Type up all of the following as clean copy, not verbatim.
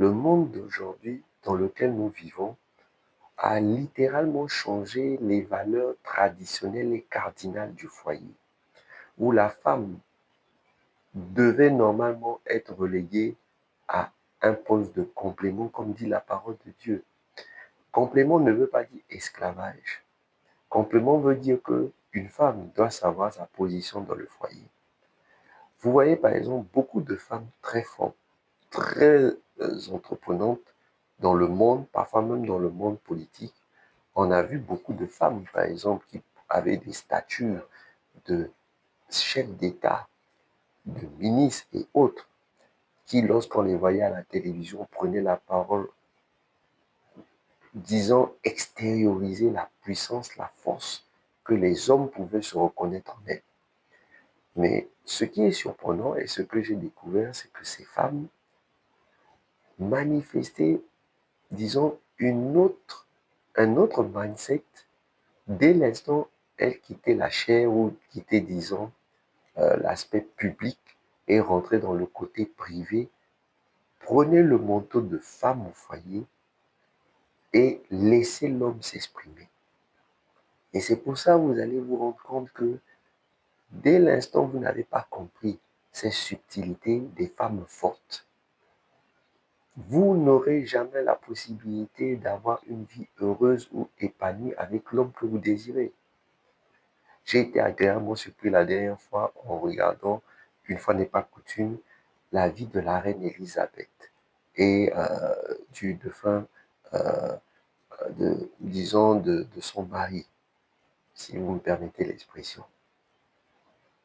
Le monde d'aujourd'hui dans lequel nous vivons a littéralement changé les valeurs traditionnelles et cardinales du foyer, où la femme devait normalement être reléguée à un poste de complément, comme dit la parole de Dieu. Complément ne veut pas dire esclavage. Complément veut dire qu'une femme doit savoir sa position dans le foyer. Vous voyez par exemple beaucoup de femmes très fortes, très entreprenantes dans le monde, parfois même dans le monde politique. On a vu beaucoup de femmes, par exemple, qui avaient des statures de chefs d'État, de ministres et autres, qui, lorsqu'on les voyait à la télévision, prenaient la parole, disant extérioriser la puissance, la force, que les hommes pouvaient se reconnaître en elles. Mais ce qui est surprenant et ce que j'ai découvert, c'est que ces femmes manifestaient, disons, un autre mindset dès l'instant où elles quittaient la chair ou quittaient, disons, l'aspect public et rentraient dans le côté privé, prenaient le manteau de femme au foyer et laissaient l'homme s'exprimer. Et c'est pour ça que vous allez vous rendre compte que dès l'instant où vous n'avez pas compris ces subtilités des femmes fortes, vous n'aurez jamais la possibilité d'avoir une vie heureuse ou épanouie avec l'homme que vous désirez. J'ai été agréablement surpris la dernière fois en regardant, une fois n'est pas coutume, la vie de la reine Elisabeth et du défunt, disons, de son mari, si vous me permettez l'expression.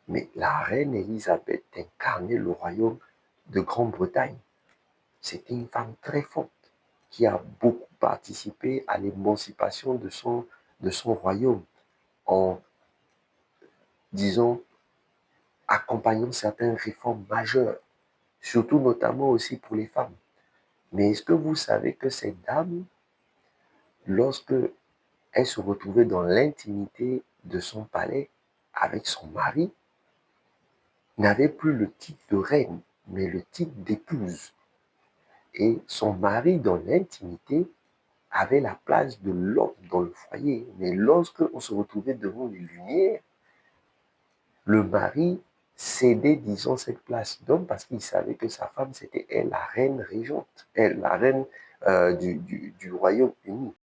Mais la reine Elisabeth incarnait le royaume de Grande-Bretagne. C'était une femme très forte qui a beaucoup participé à l'émancipation de son royaume en, disons, accompagnant certaines réformes majeures, surtout notamment aussi pour les femmes. Mais est-ce que vous savez que cette dame, lorsque elle se retrouvait dans l'intimité de son palais avec son mari, n'avait plus le titre de reine, mais le titre d'épouse. Et son mari, dans l'intimité, avait la place de l'homme dans le foyer. Mais lorsque on se retrouvait devant les lumières, le mari cédait, disons, cette place d'homme parce qu'il savait que sa femme, c'était elle, la reine régente, elle, la reine du Royaume-Uni.